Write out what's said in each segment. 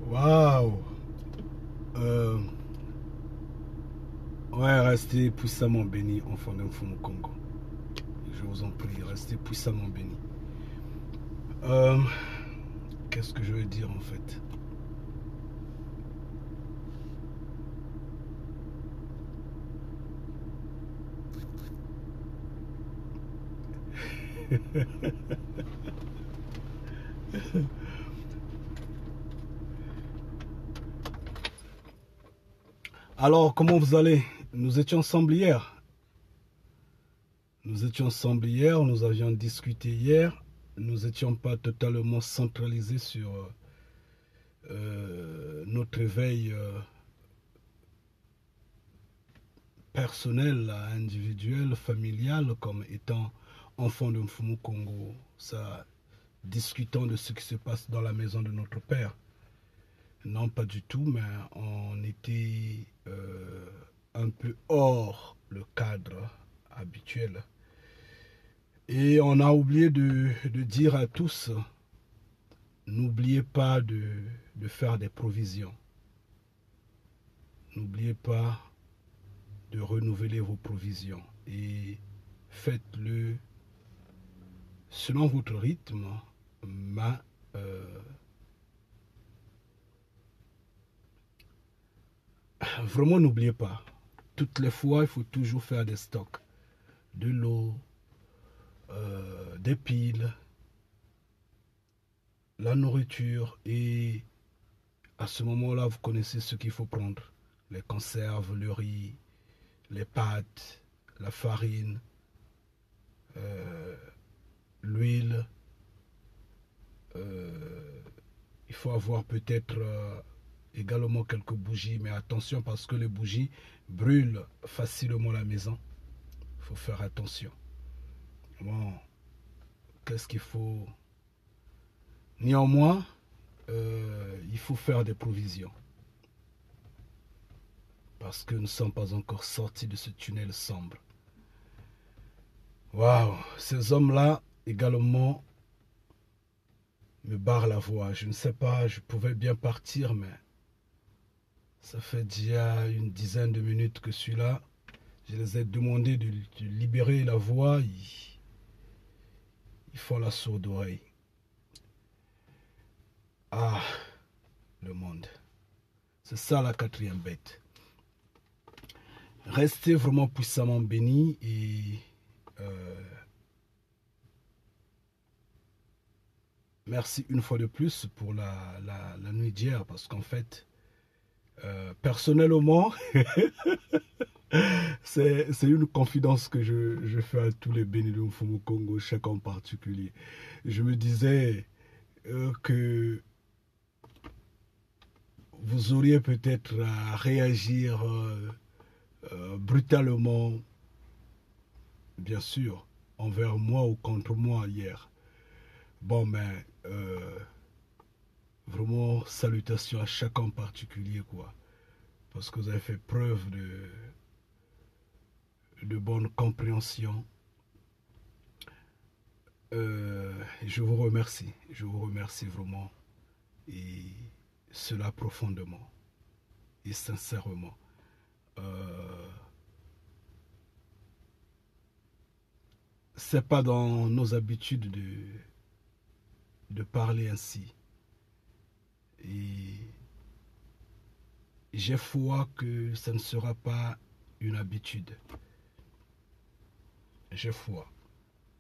Waouh. Euh, ouais, restez puissamment bénis, enfants d'un Fumu Congo. Je vous en prie, restez puissamment bénis. Euh, Qu'est-ce que je veux dire en fait? Alors, comment vous allez? Nous étions ensemble hier. Nous étions ensemble hier, nous avions discuté hier. Nous n'étions pas totalement centralisés sur notre éveil personnel, individuel, familial, comme étant enfant de Mfumu Congo. Ça, discutant de ce qui se passe dans la maison de notre père. Non, pas du tout, mais on était un peu hors le cadre habituel. Et on a oublié de dire à tous, n'oubliez pas de faire des provisions. N'oubliez pas de renouveler vos provisions. Et faites-le selon votre rythme, mais vraiment n'oubliez pas. Toutes les fois, il faut toujours faire des stocks. De l'eau, des piles, la nourriture. Et à ce moment-là, vous connaissez ce qu'il faut prendre. Les conserves, le riz, les pâtes, la farine, l'huile. Il faut avoir peut-être également quelques bougies, mais attention parce que les bougies brûlent facilement la maison. Il faut faire attention. Bon, qu'est-ce qu'il faut? Néanmoins, il faut faire des provisions. Parce que nous ne sommes pas encore sortis de ce tunnel sombre. Waouh, ces hommes-là également me barrent la voie. Je ne sais pas, je pouvais bien partir, mais ça fait déjà une dizaine de minutes que je suis là. Je les ai demandé de libérer la voie. Ils font la sourde oreille. Ah, le monde. C'est ça la quatrième bête. Restez vraiment puissamment bénis et merci une fois de plus pour la nuit d'hier parce qu'en fait, personnellement, c'est une confidence que je fais à tous les bénis de Mfumu Congo, chacun en particulier. Je me disais que vous auriez peut-être à réagir brutalement, bien sûr, envers moi ou contre moi hier. Bon, mais vraiment, salutations à chacun en particulier, quoi. Parce que vous avez fait preuve de bonne compréhension. Je vous remercie. Je vous remercie vraiment. Et cela profondément et sincèrement. C'est pas dans nos habitudes de parler ainsi. Et j'ai foi que ça ne sera pas une habitude. J'ai foi.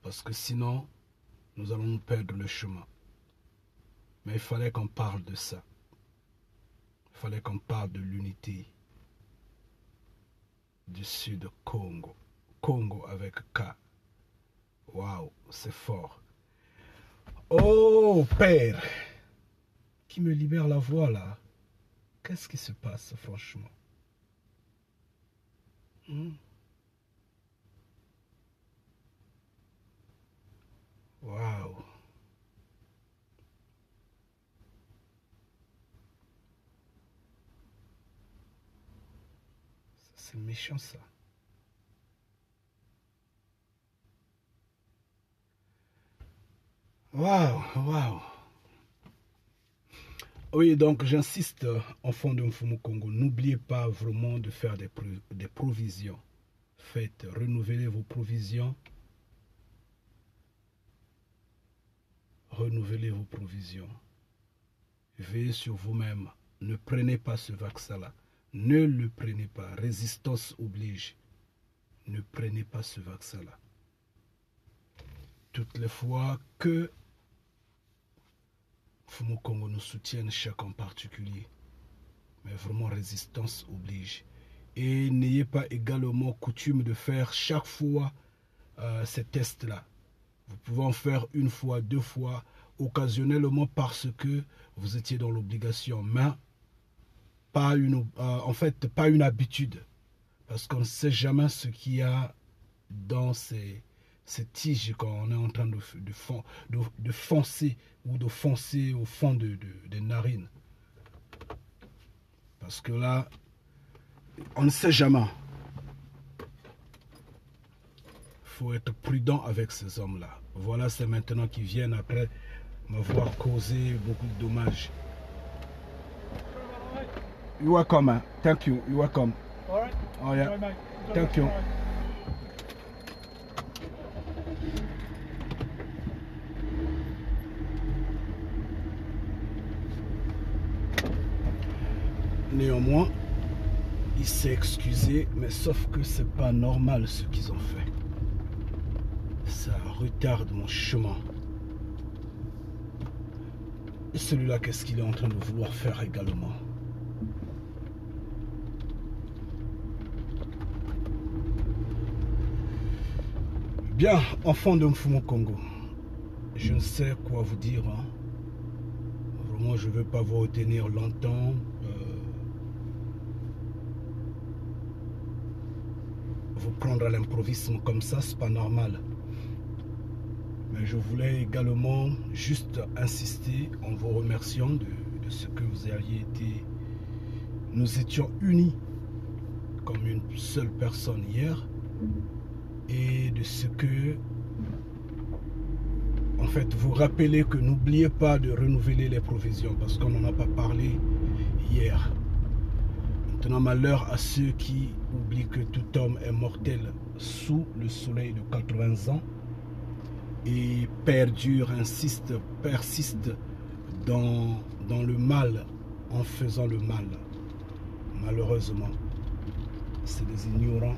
Parce que sinon, nous allons nous perdre le chemin. Mais il fallait qu'on parle de ça. Il fallait qu'on parle de l'unité du Sud Congo. Congo avec K. Waouh, c'est fort. Oh, Père, qui me libère la voix là. Qu'est-ce qui se passe, franchement? Waouh. C'est méchant ça. Waouh, waouh. Oui, donc j'insiste, enfants de Mfumu Congo, n'oubliez pas vraiment de faire des provisions. Faites, renouvelez vos provisions. Renouvelez vos provisions. Veillez sur vous-même. Ne prenez pas ce vaccin-là. Ne le prenez pas. Résistance oblige. Ne prenez pas ce vaccin-là. Toutes les fois que Mfumu Congo nous soutienne, chaque en particulier. Mais vraiment, résistance oblige. Et n'ayez pas également coutume de faire chaque fois ces tests-là. Vous pouvez en faire une fois, deux fois, occasionnellement parce que vous étiez dans l'obligation. Mais pas une, en fait, pas une habitude. Parce qu'on ne sait jamais ce qu'il y a dans ces tiges quand on est en train de foncer ou de foncer au fond des narines. Parce que là, on ne sait jamais. Il faut être prudent avec ces hommes-là. Voilà, c'est maintenant qu'ils viennent après m'avoir causé beaucoup de dommages. You're welcome, man. Thank you. You're welcome. All right. Oh, yeah. Sorry, mate. Thank you. Néanmoins, il s'est excusé, mais sauf que c'est pas normal ce qu'ils ont fait. Ça retarde mon chemin. Et celui-là, qu'est-ce qu'il est en train de vouloir faire également? Bien, enfants de Mfumu Congo, je ne sais quoi vous dire. Hein. Vraiment, je ne veux pas vous retenir longtemps. Vous prendre à l'improvisme comme ça, c'est pas normal. Mais je voulais également juste insister en vous remerciant de ce que vous aviez été. Nous étions unis comme une seule personne hier. Et de ce que, en fait, vous rappelez que n'oubliez pas de renouveler les provisions parce qu'on n'en a pas parlé hier. Maintenant, malheur à ceux qui oublient que tout homme est mortel sous le soleil de 80 ans et perdure, insiste, persiste dans le mal en faisant le mal. Malheureusement, c'est des ignorants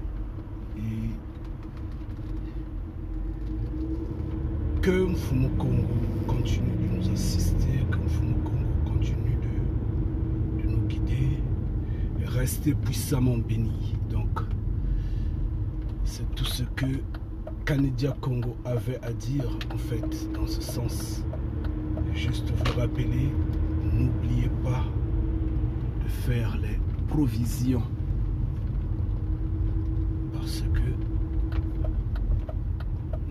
et que Mfumu Congo continue de nous assister, que Mfumu Congo continue de nous guider et rester puissamment béni. Donc, c'est tout ce que Kanidia Congo avait à dire, en fait, dans ce sens. Juste vous rappeler, n'oubliez pas de faire les provisions. Parce que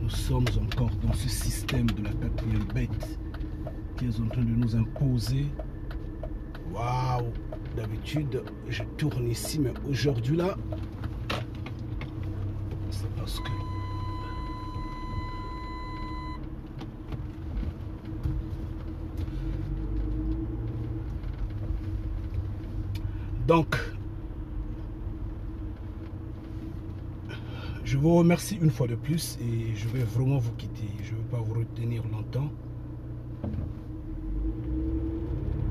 nous sommes encore dans ce système de la quatrième bête qui est en train de nous imposer. Waouh! D'habitude, je tourne ici, mais aujourd'hui là, c'est parce que donc, je vous remercie une fois de plus et je vais vraiment vous quitter. Je ne vais pas vous retenir longtemps.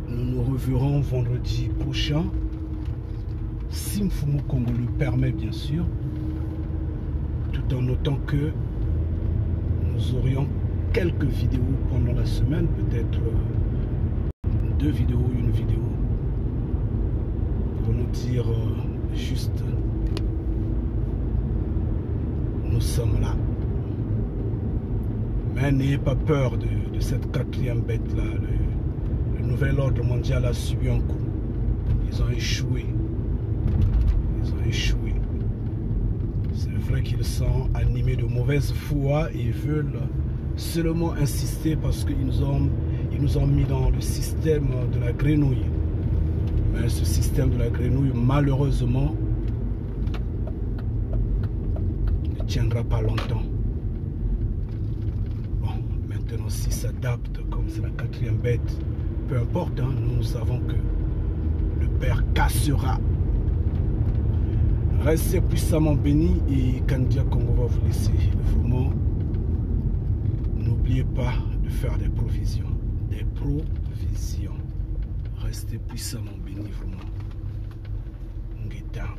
Nous nous reverrons vendredi prochain, si Mfumu Congo le permet bien sûr, tout en notant que nous aurions quelques vidéos pendant la semaine, peut-être 2 vidéos, une vidéo, pour nous dire juste nous sommes là. Mais n'ayez pas peur de cette quatrième bête là. Le nouvel ordre mondial a subi un coup. Ils ont échoué. Ils ont échoué. C'est vrai qu'ils sont animés de mauvaise foi et veulent seulement insister parce qu'ils nous ont mis dans le système de la grenouille. Mais ce système de la grenouille, malheureusement, ne tiendra pas longtemps. Bon, maintenant, s'ils s'adaptent, comme c'est la quatrième bête, peu importe, hein, nous savons que le Père cassera. Restez puissamment bénis et Kandia Congo va vous laisser. Vraiment, n'oubliez pas de faire des provisions. Des provisions. Restez puissamment bénis, vraiment. Ngueta.